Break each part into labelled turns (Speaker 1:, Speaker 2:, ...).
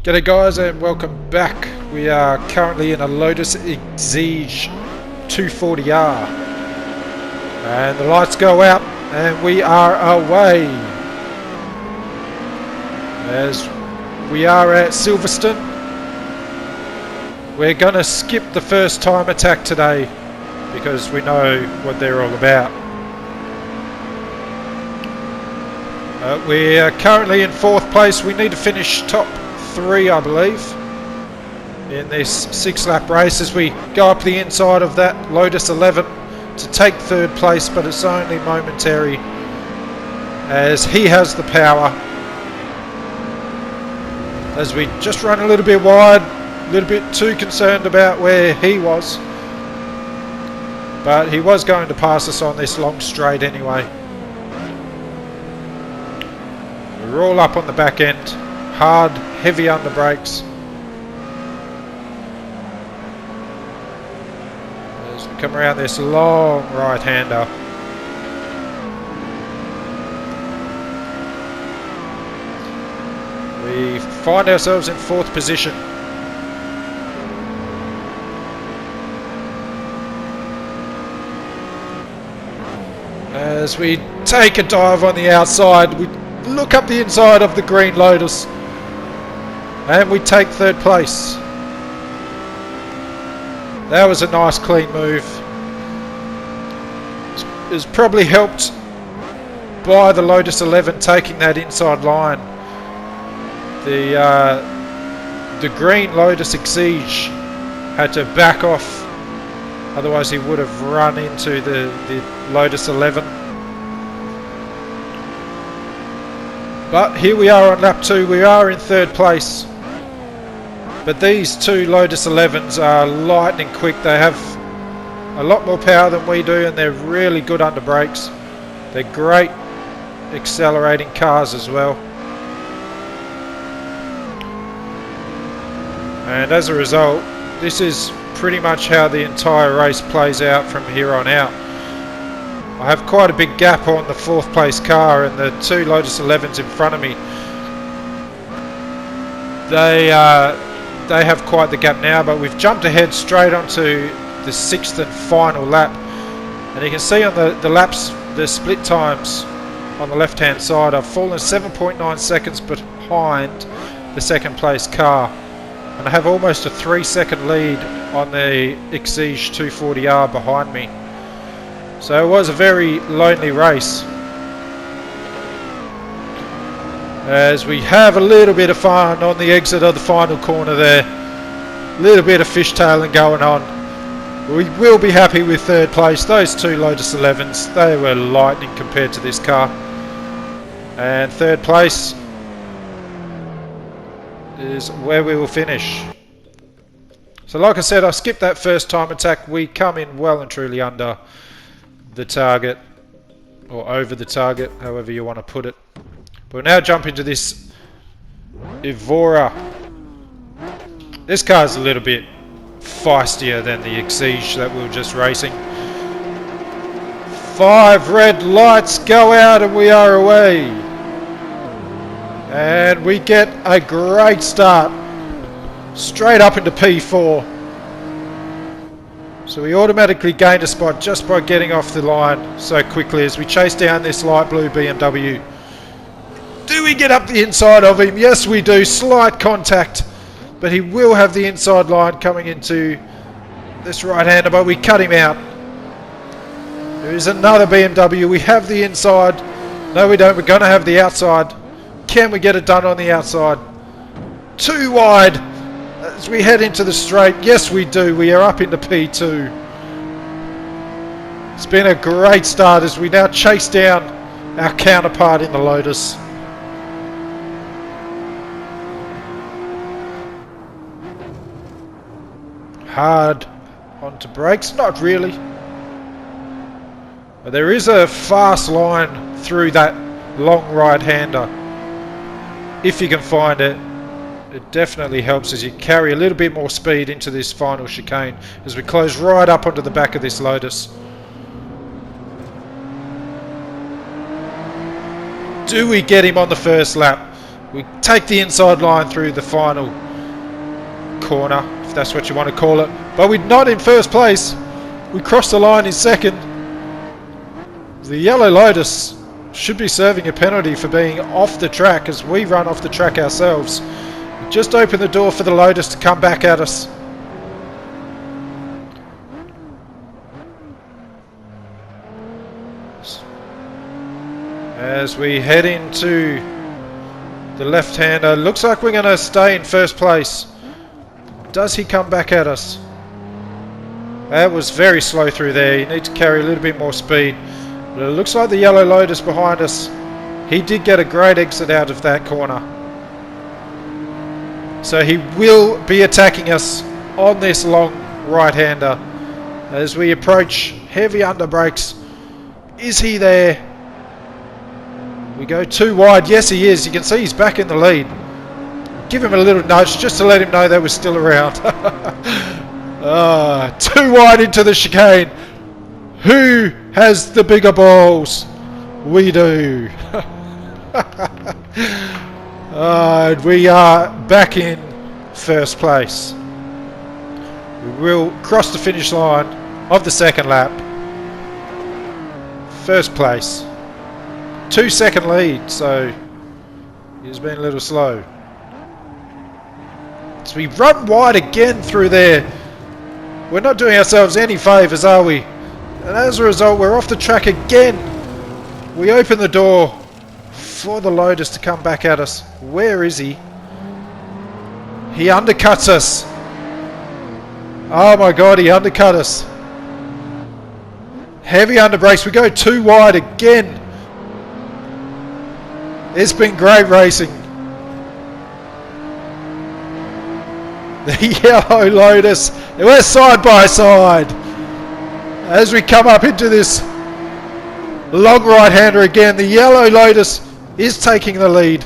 Speaker 1: G'day guys and welcome back. We are currently in a Lotus Exige 240R and the lights go out and we are away as we are at Silverstone. We're gonna skip the first time attack today because we know what they're all about. We are currently in 4th place. We need to finish top 3, I believe, in this 6-lap race as we go up the inside of that Lotus 11 to take 3rd place, but it's only momentary as he has the power. As we just run a little bit wide, a little bit too concerned about where he was, but he was going to pass us on this long straight anyway. We're all up on the back end, hard, heavy under brakes. As we come around this long right-hander. We find ourselves in 4th position. As we take a dive on the outside, we look up the inside of the green Lotus and we take 3rd place. That was a nice clean move. It was probably helped by the Lotus 11 taking that inside line. The green Lotus Exige had to back off, otherwise he would have run into the Lotus 11. But here we are on lap 2, we are in 3rd place. But these two Lotus 11s are lightning quick. They have a lot more power than we do and they're really good under brakes. They're great accelerating cars as well. And as a result, this is pretty much how the entire race plays out from here on out. I have quite a big gap on the 4th place car and the two Lotus 11s in front of me. They have quite the gap now, but we've jumped ahead straight onto the 6th and final lap. And you can see on the laps, the split times on the left hand side, I've fallen 7.9 seconds behind the 2nd place car. And I have almost a 3-second lead on the Exige 240R behind me. So it was a very lonely race. As we have a little bit of fun on the exit of the final corner there. A little bit of fishtailing going on. We will be happy with 3rd place. Those two Lotus 11s, they were lightning compared to this car. And 3rd place is where we will finish. So like I said, I skipped that first time attack. We come in well and truly under the target, or over the target, however you want to put it. We'll now jump into this Evora. This car is a little bit feistier than the Exige that we were just racing. 5 red lights go out and we are away. And we get a great start. Straight up into P4. So we automatically gained a spot just by getting off the line so quickly as we chase down this light blue BMW. Do we get up the inside of him? Yes we do. Slight contact. But he will have the inside line coming into this right-hander, but we cut him out. There is another BMW. We have the inside. No we don't. We're going to have the outside. Can we get it done on the outside? Too wide. As we head into the straight, yes we do, we are up into P2. It's been a great start as we now chase down our counterpart in the Lotus. Hard onto brakes, not really. But there is a fast line through that long right-hander. If you can find it. It definitely helps as you carry a little bit more speed into this final chicane as we close right up onto the back of this Lotus. Do we get him on the first lap? We take the inside line through the final corner, if that's what you want to call it. But we're not in first place. We crossed the line in second. The yellow Lotus should be serving a penalty for being off the track as we run off the track ourselves. We just opened the door for the Lotus to come back at us. As we head into the left-hander, looks like we're going to stay in first place. Does he come back at us? That was very slow through there. You need to carry a little bit more speed. But it looks like the yellow Lotus behind us, he did get a great exit out of that corner. So he will be attacking us on this long right-hander. As we approach, heavy underbrakes. Is he there? We go too wide. Yes, he is. You can see he's back in the lead. Give him a little nudge just to let him know that we're still around. Too wide into the chicane. Who has the bigger balls? We do. We are back in first place. We will cross the finish line of the second lap. First place. 2-second lead, so he's been a little slow. So we run wide again through there. We're not doing ourselves any favours, are we? And as a result, we're off the track again. We open the door for the Lotus to come back at us. Where is he? He undercuts us. Oh my god, he undercut us. Heavy underbrakes. We go too wide again. It's been great racing. The yellow Lotus, we're side by side. As we come up into this long right-hander again, the yellow Lotus is taking the lead.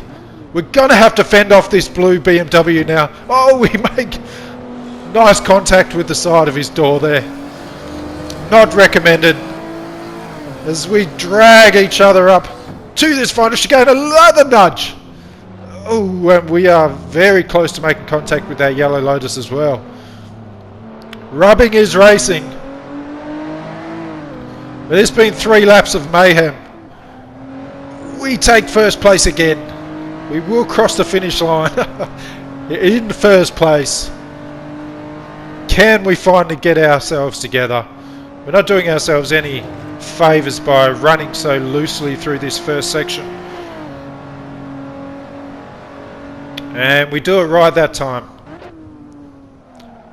Speaker 1: We're going to have to fend off this blue BMW now. Oh, we make nice contact with the side of his door there. Not recommended. As we drag each other up to this final chicane, another nudge. Oh, and we are very close to making contact with that yellow Lotus as well. Rubbing is racing. But it's been 3 laps of mayhem. We take first place again. We will cross the finish line in first place. Can we finally get ourselves together? We're not doing ourselves any favours by running so loosely through this first section. And we do it right that time.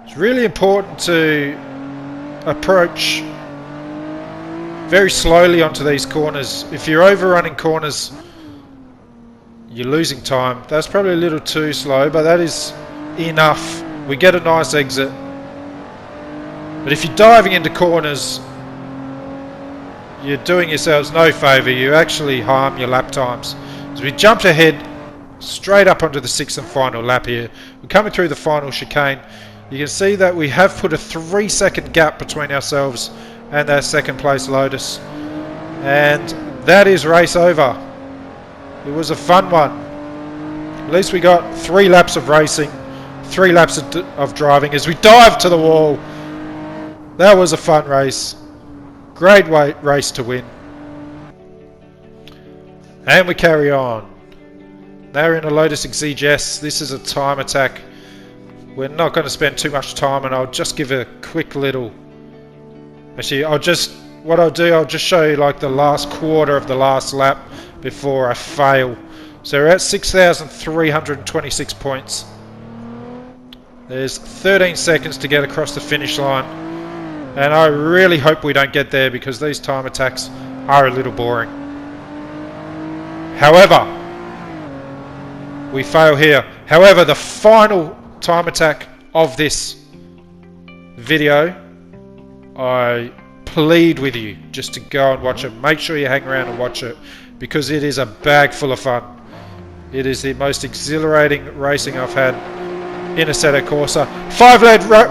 Speaker 1: It's really important to approach very slowly onto these corners. If you're overrunning corners, you're losing time. That's probably a little too slow, but that is enough. We get a nice exit. But if you're diving into corners, you're doing yourselves no favour. You actually harm your lap times. So we jumped ahead straight up onto the 6th and final lap here. We're coming through the final chicane. You can see that we have put a 3-second gap between ourselves and that second place Lotus. And that is race over. It was a fun one. At least we got 3 laps of racing, 3 laps of driving as we dive to the wall. That was a fun race. Great race to win. And we carry on. Now we're in a Lotus Exige. This is a time attack. We're not going to spend too much time, and I'll just give a quick little... Actually, I'll just show you like the last quarter of the last lap before I fail. So we're at 6,326 points. There's 13 seconds to get across the finish line. And I really hope we don't get there because these time attacks are a little boring. However, we fail here. However, the final time attack of this video, I plead with you just to go and watch it. Make sure you hang around and watch it because it is a bag full of fun. It is the most exhilarating racing I've had in ASSETTO Corsa. 5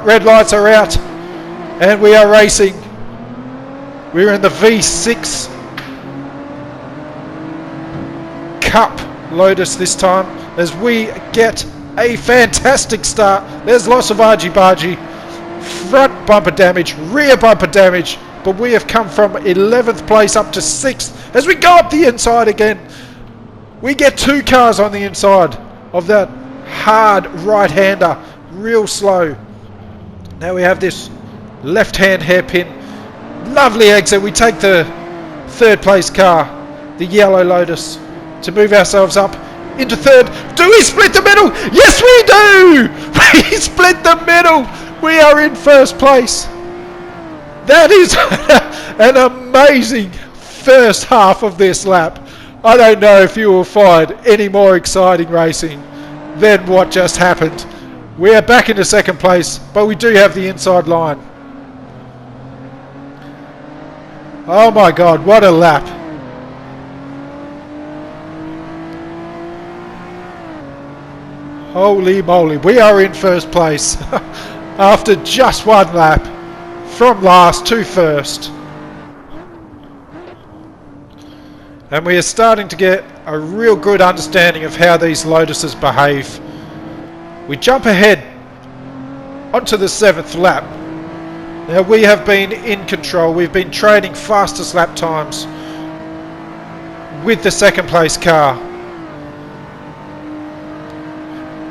Speaker 1: red lights are out and we are racing. We're in the V6 Cup Lotus this time. as we get a fantastic start. There's lots of argy-bargy, front bumper damage, rear bumper damage, but we have come from 11th place up to 6th. As we go up the inside again, we get 2 cars on the inside of that hard right-hander, real slow. Now we have this left-hand hairpin, lovely exit. We take the 3rd place car, the yellow Lotus, to move ourselves up into 3rd. Do we split the middle? Yes, we do! We split the middle! We are in 1st place. That is an amazing first half of this lap. I don't know if you will find any more exciting racing than what just happened. We are back into 2nd place, but we do have the inside line. Oh my God, what a lap. Holy moly, we are in 1st place after just 1 lap, from last to 1st. And we are starting to get a real good understanding of how these Lotuses behave. We jump ahead onto the 7th lap. Now we have been in control. We've been trading fastest lap times with the 2nd place car.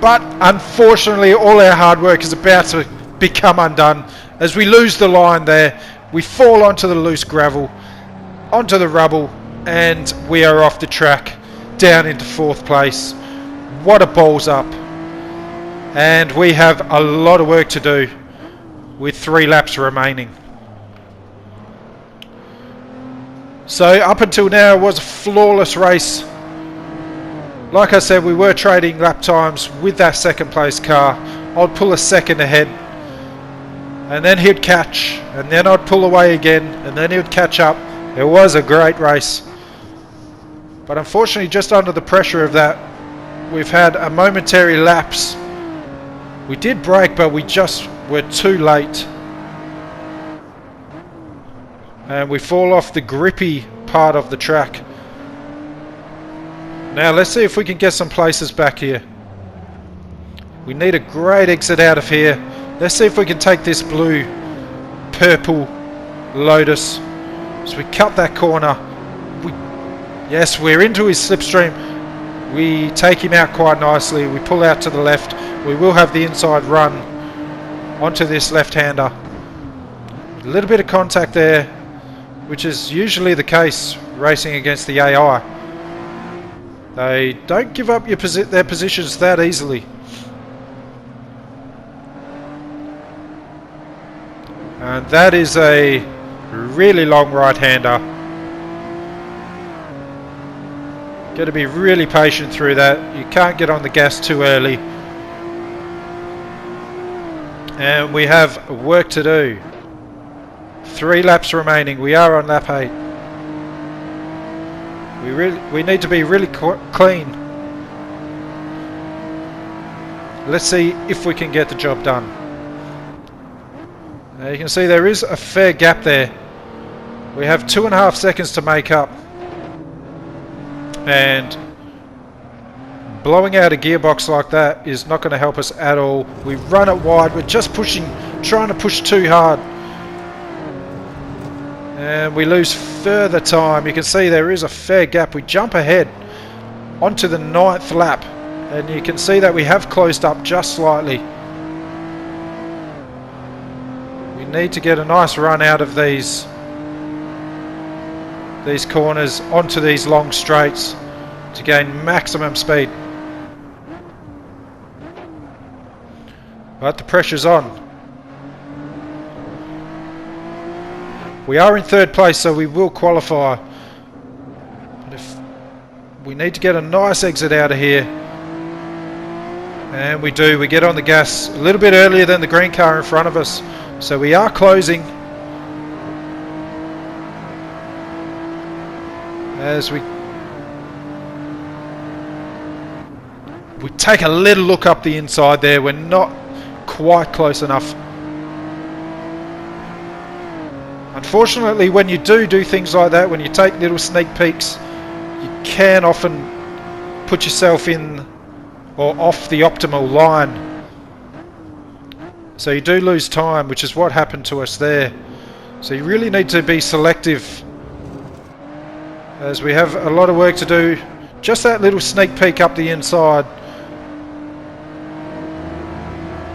Speaker 1: But unfortunately all our hard work is about to become undone as we lose the line there. We fall onto the loose gravel, onto the rubble, and we are off the track down into 4th place. What a balls up. And we have a lot of work to do with 3 laps remaining. So up until now it was a flawless race. Like I said, we were trading lap times with that 2nd place car. I'd pull a second ahead and then he'd catch, and then I'd pull away again and then he'd catch up. It was a great race. But unfortunately, just under the pressure of that, we've had a momentary lapse. We did brake, but we just were too late. And we fall off the grippy part of the track. Now let's see if we can get some places back here. We need a great exit out of here. Let's see if we can take this blue, purple Lotus. So we cut that corner. Yes, we're into his slipstream. We take him out quite nicely. We pull out to the left. We will have the inside run onto this left-hander. A little bit of contact there, which is usually the case racing against the AI. They don't give up their positions that easily. And that is a really long right-hander. Got to be really patient through that. You can't get on the gas too early. And we have work to do. 3 laps remaining. We are on lap 8. We need to be really clean. Let's see if we can get the job done. Now you can see there is a fair gap there. We have 2.5 seconds to make up. And blowing out a gearbox like that is not going to help us at all. We run it wide. We're just pushing, trying to push too hard. And we lose further time. You can see there is a fair gap. We jump ahead onto the 9th lap. And you can see that we have closed up just slightly. We need to get a nice run out of these corners onto these long straights to gain maximum speed. But the pressure's on. We are in 3rd place, so we will qualify. But if we need to get a nice exit out of here. And we do. We get on the gas a little bit earlier than the green car in front of us. So we are closing. As we take a little look up the inside there. We're not quite close enough. Unfortunately, when you do things like that, when you take little sneak peeks, you can often put yourself in or off the optimal line. So you do lose time, which is what happened to us there. So you really need to be selective, as we have a lot of work to do. Just that little sneak peek up the inside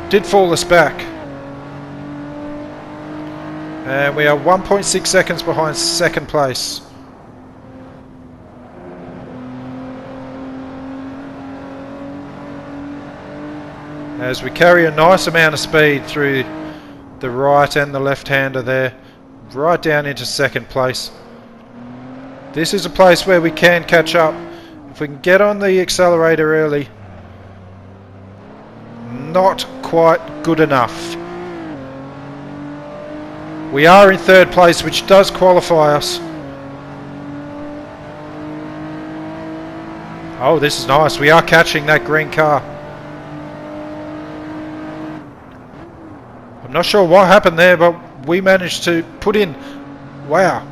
Speaker 1: did fall us back. And we are 1.6 seconds behind second place. As we carry a nice amount of speed through the right and the left-hander there, right down into second place. This is a place where we can catch up. If we can get on the accelerator early. Not quite good enough. We are in third place, which does qualify us. Oh, this is nice. We are catching that green car. I'm not sure what happened there, but we managed to put in... Wow.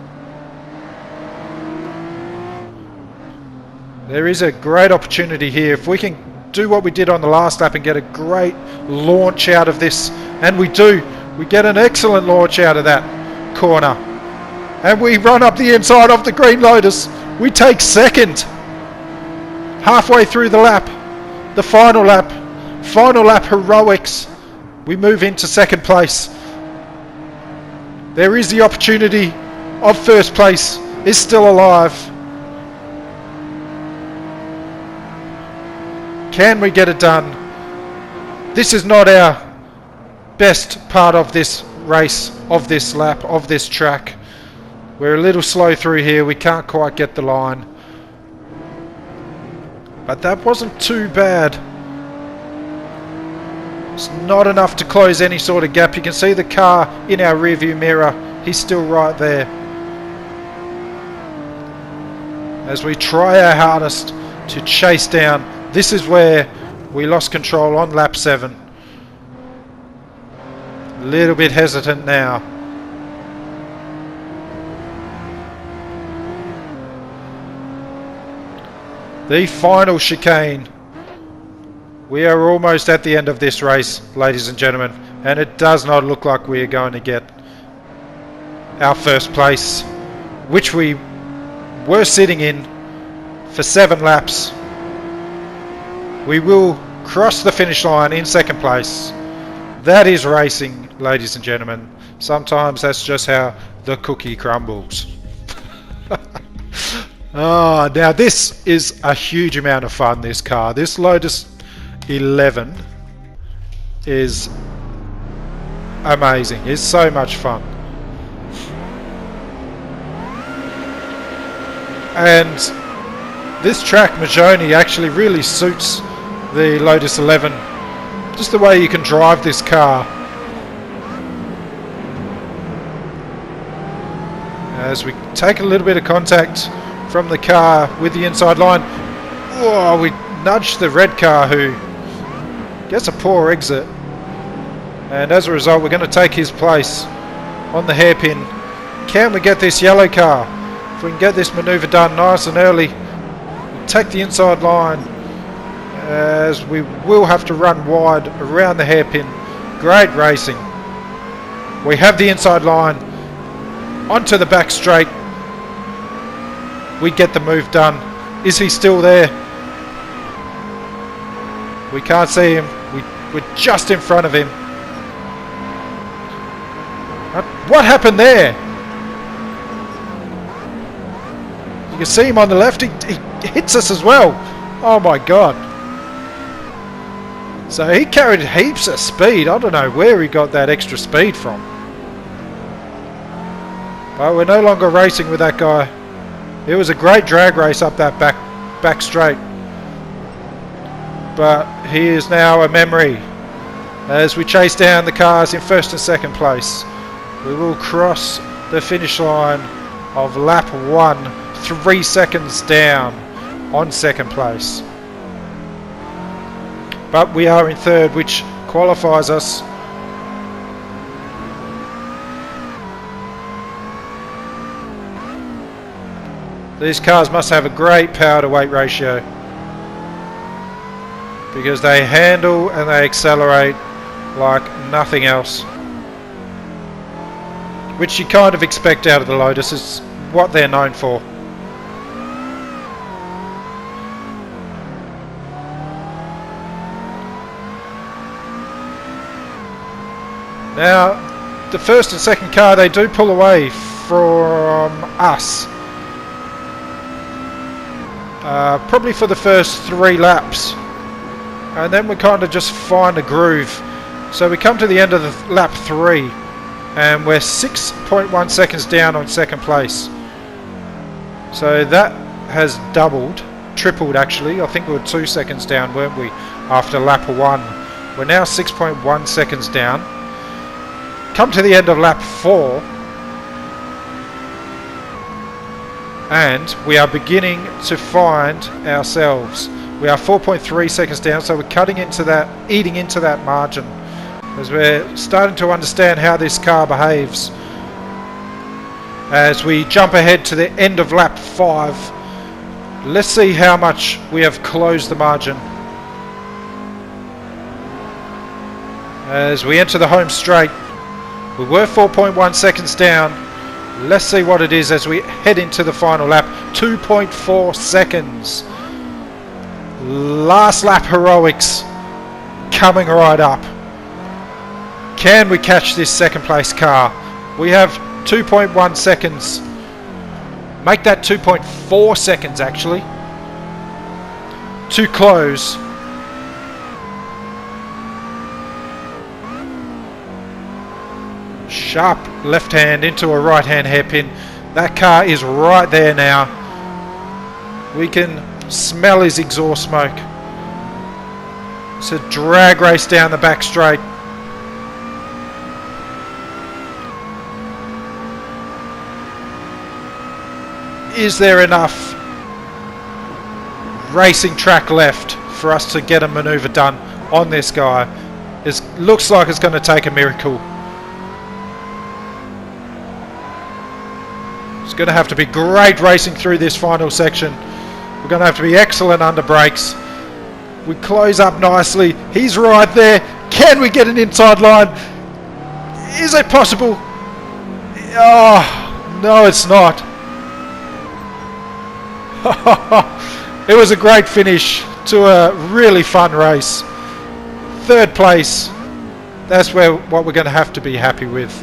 Speaker 1: There is a great opportunity here. If we can do what we did on the last lap and get a great launch out of this, and we do, we get an excellent launch out of that corner, and we run up the inside of the green Lotus. We take second halfway through the lap, the final lap heroics. We move into second place. There is the opportunity of first place is still alive. Can we get it done? This is not our best part of this race, of this lap, of this track. We're a little slow through here. We can't quite get the line. But that wasn't too bad. It's not enough to close any sort of gap. You can see the car in our rearview mirror. He's still right there. As we try our hardest to chase down. This is where we lost control on lap 7. A little bit hesitant now. The final chicane. We are almost at the end of this race, ladies and gentlemen, and it does not look like we are going to get our first place, which we were sitting in for 7 laps. We will cross the finish line in second place. That is racing, ladies and gentlemen. Sometimes that's just how the cookie crumbles. Oh, now this is a huge amount of fun, this car. This Lotus 11 is amazing. It's so much fun. And this track, Majoni, actually really suits the Lotus 11. Just the way you can drive this car. As we take a little bit of contact from the car with the inside line. Oh, we nudged the red car, who gets a poor exit. And as a result, we're going to take his place on the hairpin. Can we get this yellow car? If we can get this manoeuvre done nice and early, we'll take the inside line, as we will have to run wide around the hairpin. Great racing. We have the inside line onto the back straight. We get the move done. Is he still there? We can't see him. We're just in front of him. What happened there? You can see him on the left. He hits us as well. Oh my god. So he carried heaps of speed. I don't know where he got that extra speed from. But we're no longer racing with that guy. It was a great drag race up that back straight. But he is now a memory as we chase down the cars in first and second place. We will cross the finish line of lap 1, 3 seconds down on second place. But we are in third, which qualifies us. These cars must have a great power to weight ratio. because they handle and they accelerate like nothing else, which you kind of expect out of the Lotus. Is what they're known for. Now, the first and second car, they do pull away from us. Probably for the first 3 laps. And then we kind of just find a groove. So we come to the end of the lap 3. And we're 6.1 seconds down on second place. So that has doubled. Tripled actually. I think we were 2 seconds down, weren't we? After lap 1. We're now 6.1 seconds down. Come to the end of lap 4 and we are beginning to find ourselves. We are 4.3 seconds down, so we're cutting into that, eating into that margin as we're starting to understand how this car behaves. As we jump ahead to the end of lap 5, let's see how much we have closed the margin. As we enter the home straight, we were 4.1 seconds down. Let's see what it is as we head into the final lap. 2.4 seconds. Last lap heroics coming right up. Can we catch this second place car? We have 2.1 seconds. Make that 2.4 seconds actually. To close. Sharp left hand into a right hand hairpin. That car is right there now. We can smell his exhaust smoke. It's a drag race down the back straight. Is there enough racing track left for us to get a manoeuvre done on this guy? It looks like it's going to take a miracle. It's going to have to be great racing through this final section. We're going to have to be excellent under brakes. We close up nicely. He's right there. Can we get an inside line? Is it possible? Oh, no, it's not. It was a great finish to a really fun race. 3rd place. That's what we're going to have to be happy with.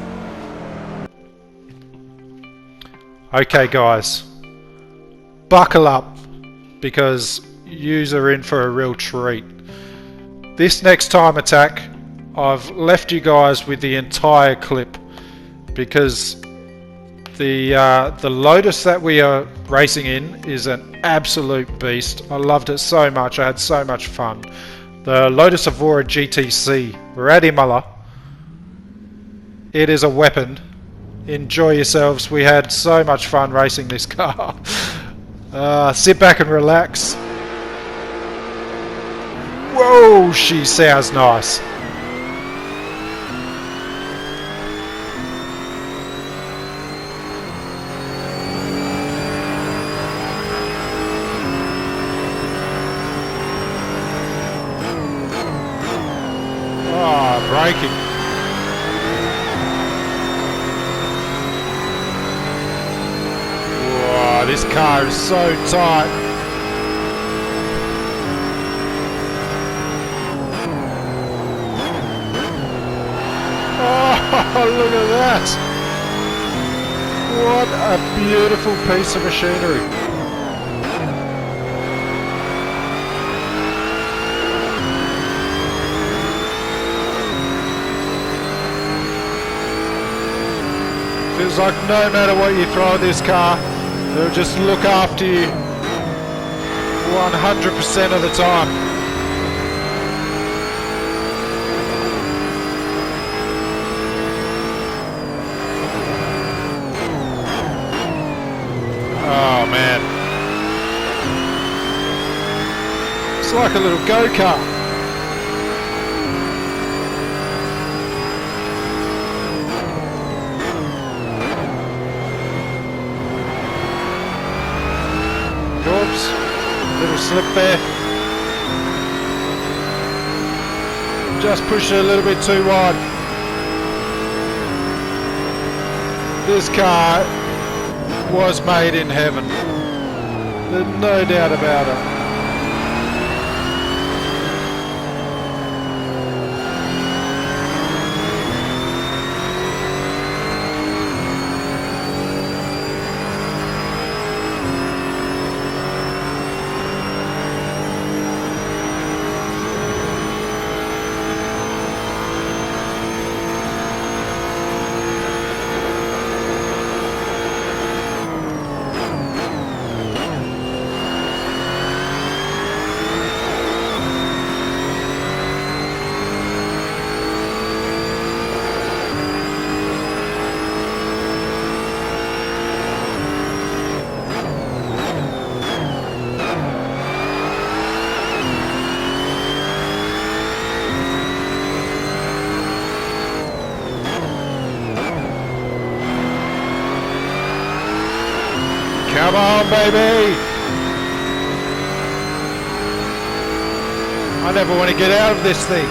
Speaker 1: Okay guys, buckle up because yous are in for a real treat. This next time attack, I've left you guys with the entire clip because the Lotus that we are racing in is an absolute beast. I loved it so much, I had so much fun. The Lotus Evora GTC, we're at Imola. It is a weapon. Enjoy yourselves. We had so much fun racing this car. Sit back and relax. Whoa, she sounds nice. Oh, braking. This car is so tight. Oh, look at that. What a beautiful piece of machinery. Feels like no matter what you throw at this car, they'll just look after you 100% of the time. Oh man. It's like a little go-kart. Oops, little slip there. Just pushed it a little bit too wide. This car was made in heaven. There's no doubt about it. Come on, baby! I never want to get out of this thing.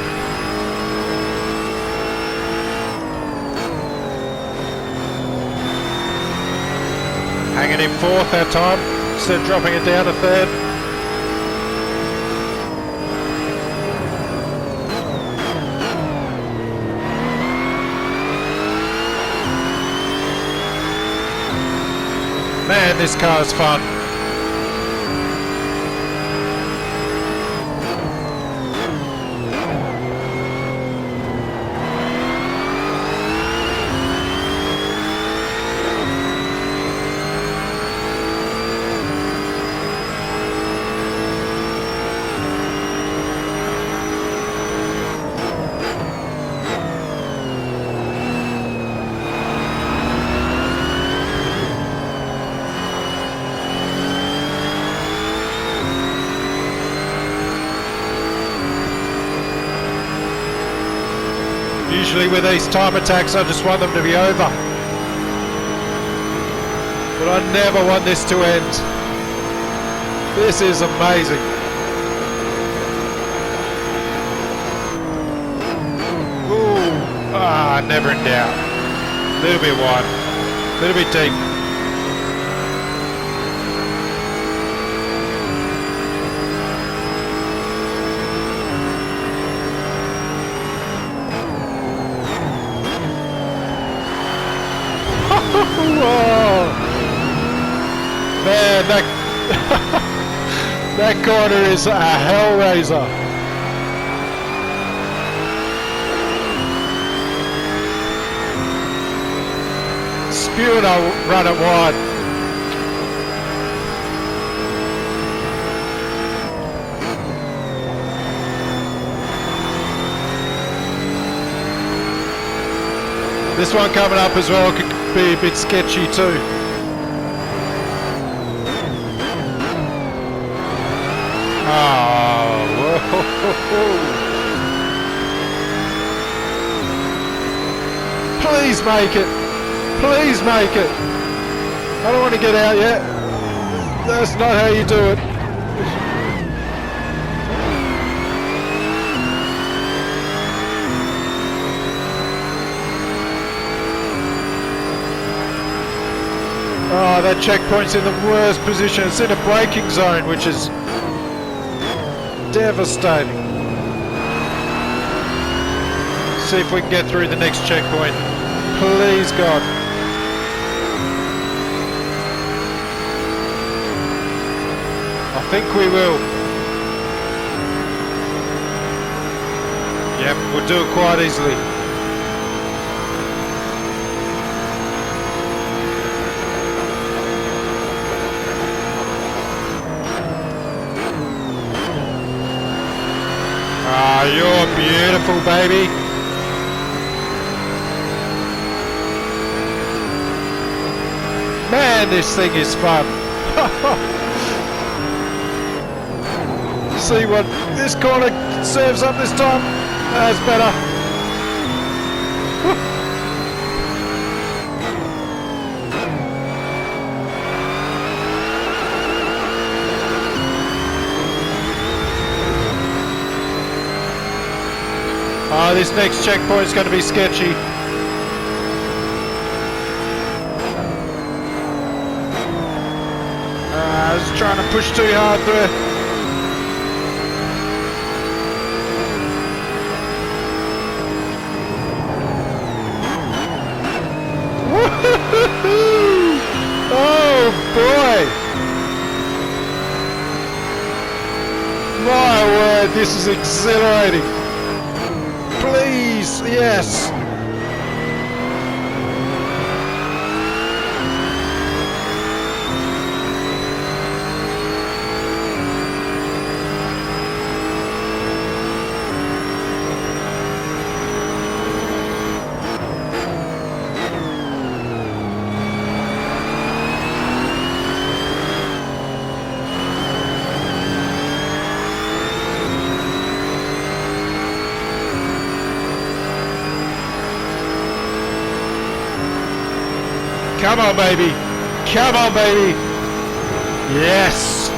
Speaker 1: Hanging in fourth that time, instead of dropping it down to third. Man, this car is fun. Usually with these time attacks I just want them to be over. But I never want this to end. This is amazing. Ooh, never in doubt. A little bit wide, a little bit deep. Whoa. Man, that corner is a hellraiser. Spewing, I'll run it wide. This one coming up as well could be a bit sketchy too. Oh, whoa. Please make it. Please make it. I don't want to get out yet. That's not how you do it. Oh, that checkpoint's in the worst position. It's in a braking zone, which is devastating. See if we can get through the next checkpoint. Please, God. I think we will. Yep, we'll do it quite easily. Ah, you're beautiful, baby. Man, this thing is fun. See what this corner serves up this time? That's better. Oh, this next checkpoint is going to be sketchy. I was trying to push too hard there. Oh boy! My word, this is exhilarating. Please, yes. Come on, baby. Come on, baby. Yes.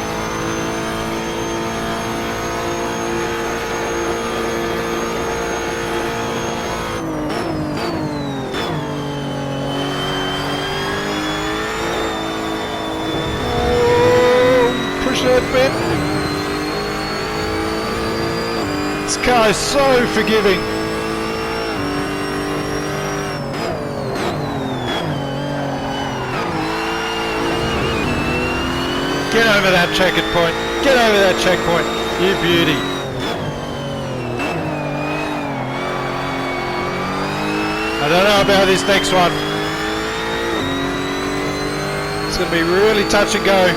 Speaker 1: Oh, push that bit. This car is so forgiving. Get over that checkered point. Get over that checkpoint. You beauty. I don't know about this next one. It's going to be really touch and go.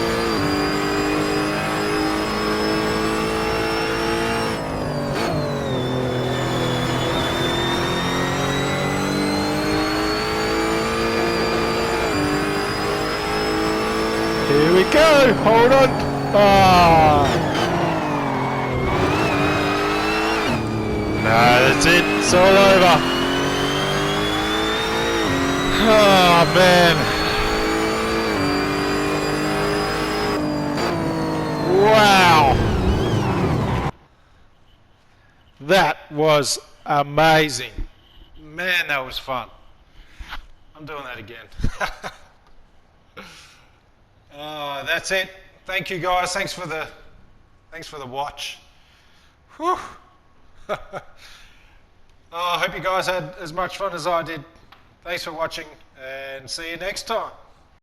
Speaker 1: Here we go, hold on. Ah. No, that's it, it's all over. Oh man. Wow. That was amazing. Man, that was fun. I'm doing that again. That's it. Thank you guys. Thanks for the watch. Whew. I hope you guys had as much fun as I did. Thanks for watching and see you next time.